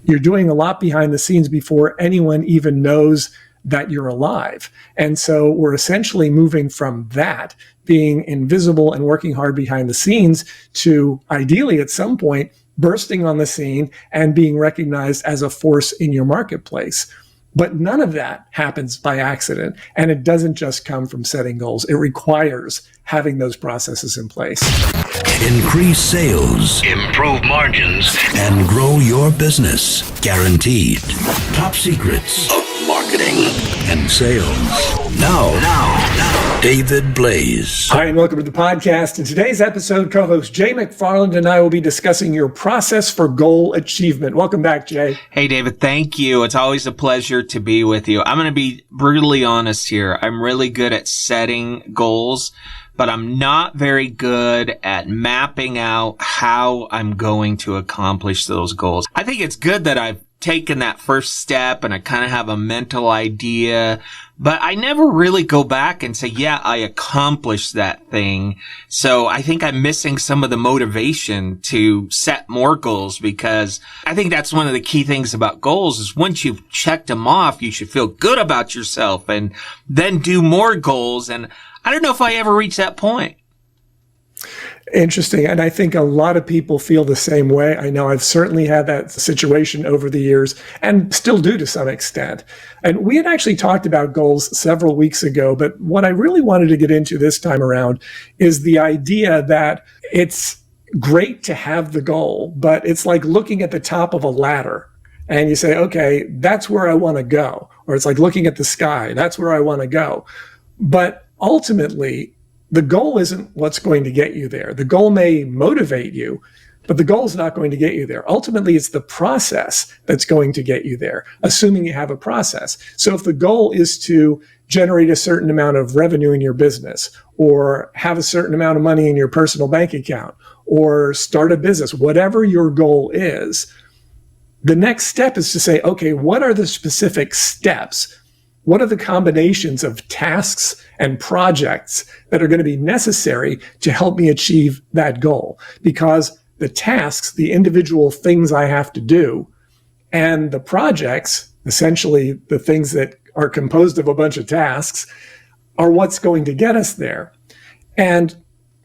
You're doing a lot behind the scenes before anyone even knows that you're alive. And so we're essentially moving from that, being invisible and working hard behind the scenes, to ideally at some point bursting on the scene and being recognized as a force in your marketplace. But none of that happens by accident. And it doesn't just come from setting goals. It requires having those processes in place. Increase sales, improve margins, and grow your business. Guaranteed. Top secrets of marketing and sales. Now, David Blaise. Hi, and welcome to the podcast. In today's episode, co-host Jay McFarland and I will be discussing your process for goal achievement. Welcome back, Jay. Hey, David. Thank you. It's always a pleasure to be with you. I'm going to be brutally honest here. I'm really good at setting goals, but I'm not very good at mapping out how I'm going to accomplish those goals. I think it's good that I've taken that first step and I kind of have a mental idea, but I never really go back and say, yeah, I accomplished that thing. So I think I'm missing some of the motivation to set more goals, because I think that's one of the key things about goals is once you've checked them off, you should feel good about yourself and then do more goals. And I don't know if I ever reached that point. Interesting. And I think a lot of people feel the same way. I know I've certainly had that situation over the years and still do to some extent. And we had actually talked about goals several weeks ago, but what I really wanted to get into this time around is the idea that it's great to have the goal, but it's like looking at the top of a ladder and you say, okay, that's where I want to go. Or it's like looking at the sky, that's where I want to go. But ultimately, the goal isn't what's going to get you there. The goal may motivate you, but the goal is not going to get you there. Ultimately, it's the process that's going to get you there, assuming you have a process. So if the goal is to generate a certain amount of revenue in your business, or have a certain amount of money in your personal bank account, or start a business, whatever your goal is, the next step is to say, okay, what are the specific steps? What are the combinations of tasks and projects that are going to be necessary to help me achieve that goal? Because the tasks, the individual things I have to do, and the projects, essentially the things that are composed of a bunch of tasks, are what's going to get us there. And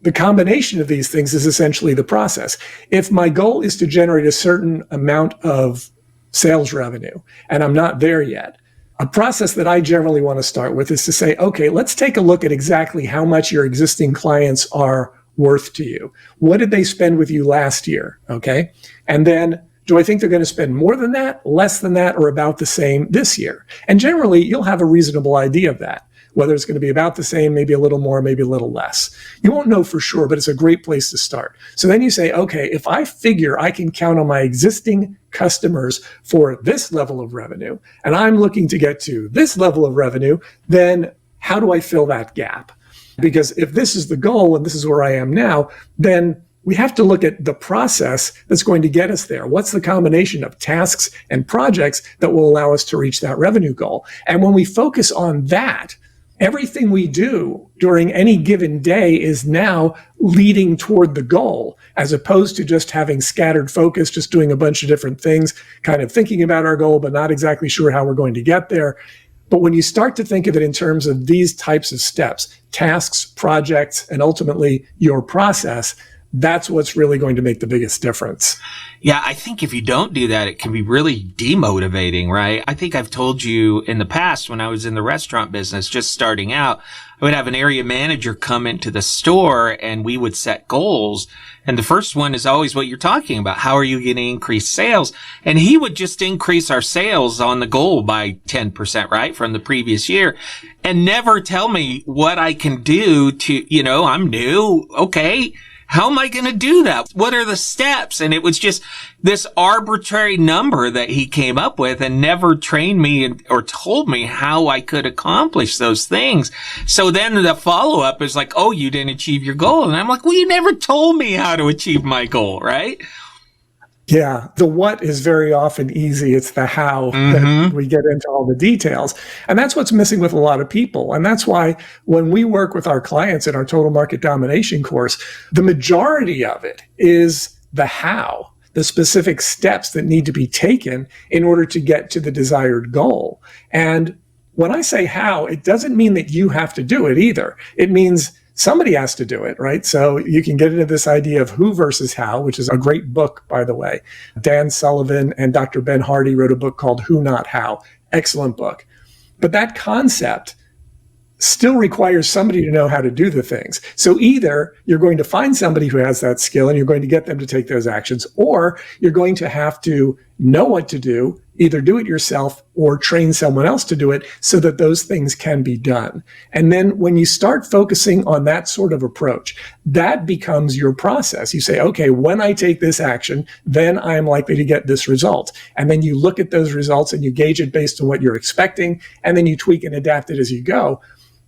the combination of these things is essentially the process. If my goal is to generate a certain amount of sales revenue, and I'm not there yet, a process that I generally want to start with is to say, okay, let's take a look at exactly how much your existing clients are worth to you. What did they spend with you last year? Okay. And then, do I think they're going to spend more than that, less than that, or about the same this year? And generally, you'll have a reasonable idea of that, whether it's going to be about the same, maybe a little more, maybe a little less. You won't know for sure, but it's a great place to start. So then you say, okay, if I figure I can count on my existing customers for this level of revenue, and I'm looking to get to this level of revenue, then how do I fill that gap? Because if this is the goal and this is where I am now, then we have to look at the process that's going to get us there. What's the combination of tasks and projects that will allow us to reach that revenue goal? And when we focus on that, everything we do during any given day is now leading toward the goal, as opposed to just having scattered focus, just doing a bunch of different things, kind of thinking about our goal, but not exactly sure how we're going to get there. But when you start to think of it in terms of these types of steps, tasks, projects, and ultimately your process, that's what's really going to make the biggest difference. Yeah, I think if you don't do that, it can be really demotivating, right? I think I've told you in the past when I was in the restaurant business, just starting out, I would have an area manager come into the store and we would set goals. And the first one is always what you're talking about. How are you going to increase sales? And he would just increase our sales on the goal by 10%, right? From the previous year, and never tell me what I can do to, I'm new. Okay. How am I going to do that? What are the steps? And it was just this arbitrary number that he came up with and never trained me or told me how I could accomplish those things. So then the follow-up is like, oh, you didn't achieve your goal. And I'm like, well, you never told me how to achieve my goal, right? Yeah, the what is very often easy. It's the how that we get into all the details. And that's what's missing with a lot of people. And that's why when we work with our clients in our Total Market Domination course, the majority of it is the how. the specific steps that need to be taken in order to get to the desired goal. And when I say how, it doesn't mean that you have to do it either. It means somebody has to do it, right? So you can get into this idea of who versus how, which is a great book, by the way. Dan Sullivan and Dr. Ben Hardy wrote a book called Who Not How. Excellent book. But that concept still requires somebody to know how to do the things. So either you're going to find somebody who has that skill and you're going to get them to take those actions, or you're going to have to know what to do, either do it yourself or train someone else to do it so that those things can be done. And then when you start focusing on that sort of approach, that becomes your process. You say, okay, when I take this action, then I am likely to get this result. And then you look at those results and you gauge it based on what you're expecting, and then you tweak and adapt it as you go.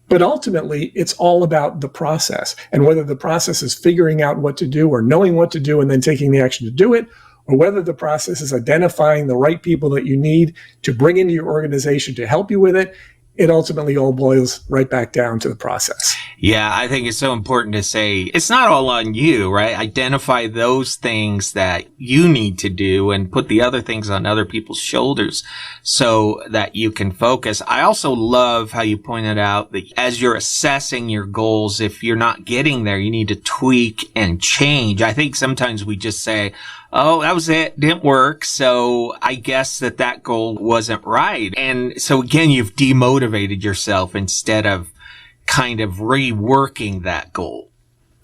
But ultimately, it's all about the process, and whether the process is figuring out what to do or knowing what to do and then taking the action to do it, or whether the process is identifying the right people that you need to bring into your organization to help you with it. It ultimately all boils right back down to the process. Yeah, I think it's so important to say it's not all on you, right? Identify those things that you need to do and put the other things on other people's shoulders so that you can focus. I also love how you pointed out that as you're assessing your goals, if you're not getting there, you need to tweak and change. I think sometimes we just say, oh, that was it. Didn't work. So I guess that goal wasn't right. And so again, you've demotivated yourself instead of kind of reworking that goal.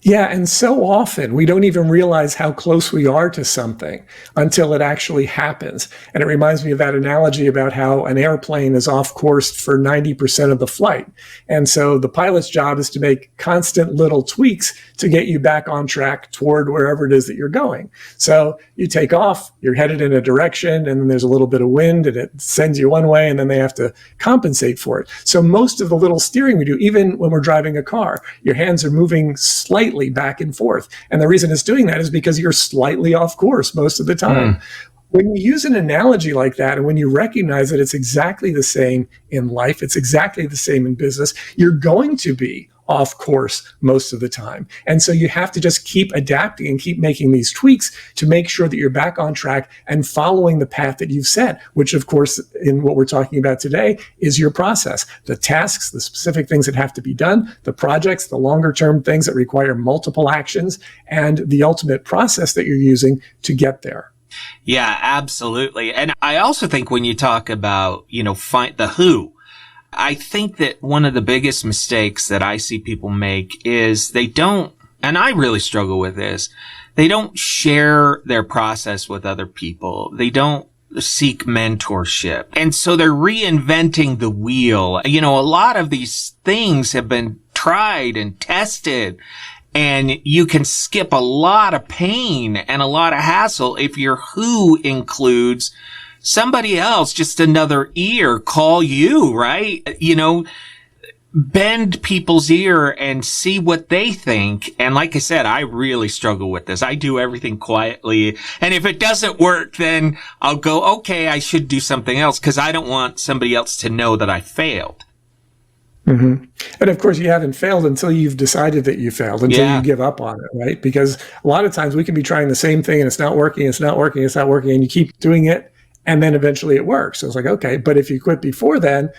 Yeah, and so often we don't even realize how close we are to something until it actually happens. And it reminds me of that analogy about how an airplane is off course for 90% of the flight. And so the pilot's job is to make constant little tweaks to get you back on track toward wherever it is that you're going. So you take off, you're headed in a direction, and then there's a little bit of wind and it sends you one way, and then they have to compensate for it. So most of the little steering we do, even when we're driving a car, your hands are moving slightly back and forth. And the reason it's doing that is because you're slightly off course most of the time. When you use an analogy like that, and when you recognize that it's exactly the same in life, it's exactly the same in business, you're going to be off course most of the time. And so you have to just keep adapting and keep making these tweaks to make sure that you're back on track and following the path that you've set, which of course, in what we're talking about today, is your process. The tasks, the specific things that have to be done, the projects, the longer term things that require multiple actions, and the ultimate process that you're using to get there. Yeah, absolutely. And I also think when you talk about, find the who, I think that one of the biggest mistakes that I see people make is they don't, and I really struggle with this, they don't share their process with other people. They don't seek mentorship. And so they're reinventing the wheel. A lot of these things have been tried and tested, and you can skip a lot of pain and a lot of hassle if your who includes somebody else, just another ear, call you, right? Bend people's ear and see what they think. And like I said, I really struggle with this. I do everything quietly. And if it doesn't work, then I'll go, okay, I should do something else, because I don't want somebody else to know that I failed. Mm-hmm. And of course, you haven't failed until you've decided that you failed, until you give up on it, right? Because a lot of times we can be trying the same thing and it's not working, and you keep doing it. And then eventually it works. So it's like, okay, but if you quit before then,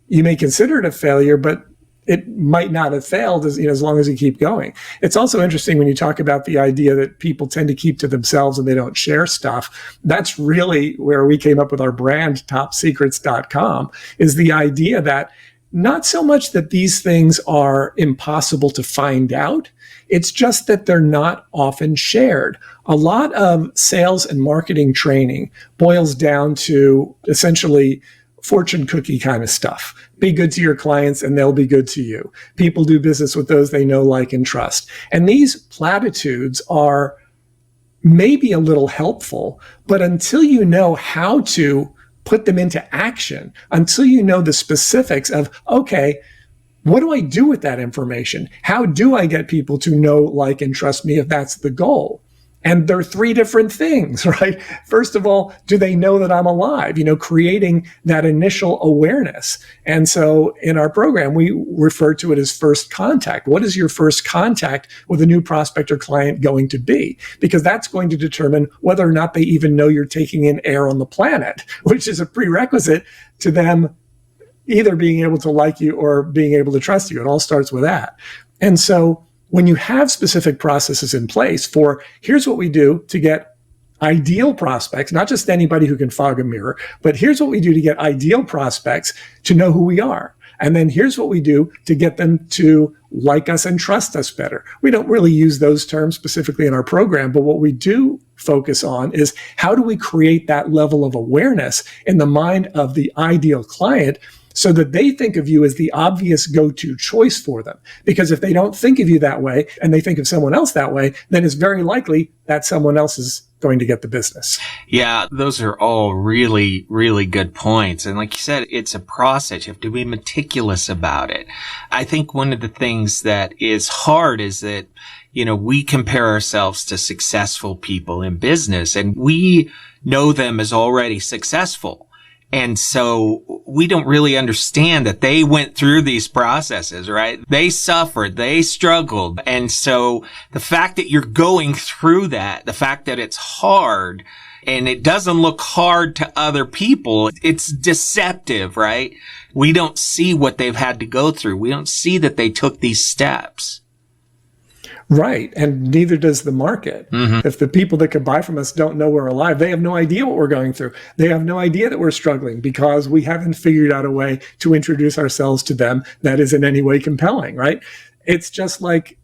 you may consider it a failure, but it might not have failed as long as you keep going. It's also interesting when you talk about the idea that people tend to keep to themselves and they don't share stuff. That's really where we came up with our brand, topsecrets.com, is the idea that not so much that these things are impossible to find out, it's just that they're not often shared. A lot of sales and marketing training boils down to essentially fortune cookie kind of stuff. Be good to your clients and they'll be good to you. People do business with those they know, like, and trust. And these platitudes are maybe a little helpful, but until you know how to put them into action, until you know the specifics of, okay, what do I do with that information? How do I get people to know, like, and trust me if that's the goal? And they're three different things, right? First of all, do they know that I'm alive? Creating that initial awareness. And so in our program, we refer to it as first contact. What is your first contact with a new prospect or client going to be? Because that's going to determine whether or not they even know you're taking in air on the planet, which is a prerequisite to them either being able to like you or being able to trust you. It all starts with that. And so when you have specific processes in place for here's what we do to get ideal prospects, not just anybody who can fog a mirror, but here's what we do to get ideal prospects to know who we are. And then here's what we do to get them to like us and trust us better. We don't really use those terms specifically in our program, but what we do focus on is how do we create that level of awareness in the mind of the ideal client so that they think of you as the obvious go-to choice for them. Because if they don't think of you that way and they think of someone else that way, then it's very likely that someone else is going to get the business. Yeah, those are all really, really good points. And like you said, it's a process. You have to be meticulous about it. I think one of the things that is hard is that, we compare ourselves to successful people in business and we know them as already successful. And so we don't really understand that they went through these processes, right? They suffered, they struggled. And so the fact that you're going through that, the fact that it's hard and it doesn't look hard to other people, it's deceptive, right? We don't see what they've had to go through. We don't see that they took these steps. Right. And neither does the market. Mm-hmm. If the people that could buy from us don't know we're alive, they have no idea what we're going through. They have no idea that we're struggling because we haven't figured out a way to introduce ourselves to them that is in any way compelling, right? It's just like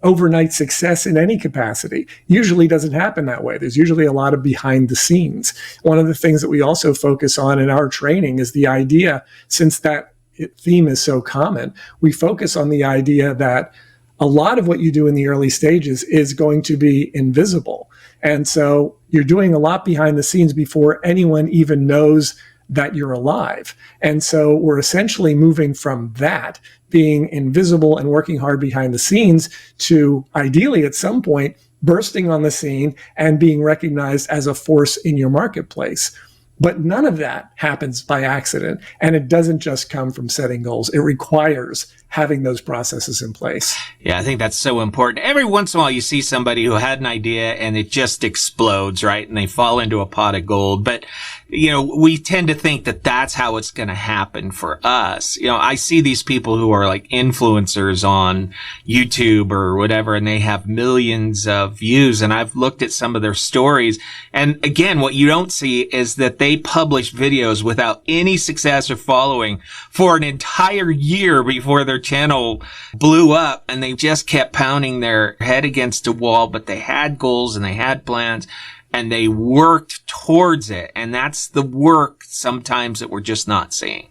overnight success in any capacity usually doesn't happen that way. There's usually a lot of behind the scenes. One of the things that we also focus on in our training is the idea, since that theme is so common, we focus on the idea that a lot of what you do in the early stages is going to be invisible. And so you're doing a lot behind the scenes before anyone even knows that you're alive. And so we're essentially moving from that being invisible and working hard behind the scenes to ideally at some point bursting on the scene and being recognized as a force in your marketplace. But none of that happens by accident. And it doesn't just come from setting goals. It requires having those processes in place. Yeah, I think that's so important. Every once in a while, you see somebody who had an idea and it just explodes, right? And they fall into a pot of gold. But, we tend to think that that's how it's going to happen for us. I see these people who are like influencers on YouTube or whatever, and they have millions of views. And I've looked at some of their stories. And again, what you don't see is that they publish videos without any success or following for an entire year before their channel blew up, and they just kept pounding their head against a wall, but they had goals and they had plans and they worked towards it. And that's the work sometimes that we're just not seeing.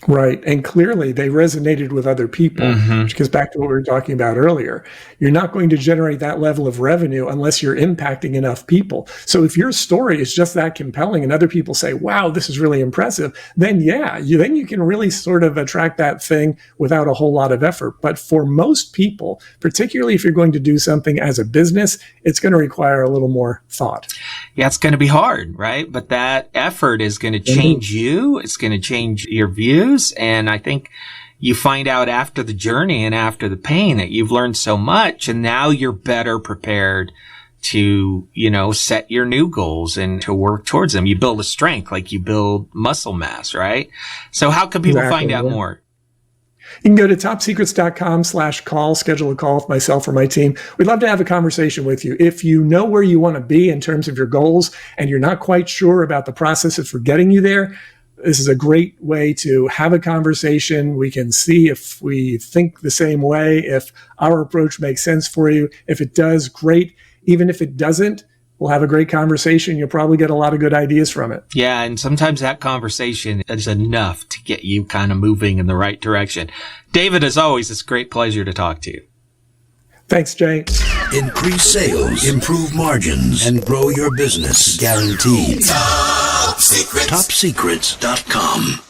Right. And clearly they resonated with other people, which goes back to what we were talking about earlier. You're not going to generate that level of revenue unless you're impacting enough people. So if your story is just that compelling and other people say, wow, this is really impressive, then then you can really sort of attract that thing without a whole lot of effort. But for most people, particularly if you're going to do something as a business, it's going to require a little more thought. Yeah, it's going to be hard, right? But that effort is going to change you. It's going to change your views. And I think you find out after the journey and after the pain that you've learned so much, and now you're better prepared to, set your new goals and to work towards them. You build a strength like you build muscle mass, right? So how can people find out more? You can go to topsecrets.com/call, schedule a call with myself or my team. We'd love to have a conversation with you. If you know where you want to be in terms of your goals and you're not quite sure about the processes for getting you there, this is a great way to have a conversation. We can see if we think the same way, if our approach makes sense for you. If it does, great. Even if it doesn't, we'll have a great conversation. You'll probably get a lot of good ideas from it. Yeah, and sometimes that conversation is enough to get you kind of moving in the right direction. David, as always, it's a great pleasure to talk to you. Thanks, Jay. Increase sales, improve margins, and grow your business. Guaranteed. Top Secrets. TopSecrets.com.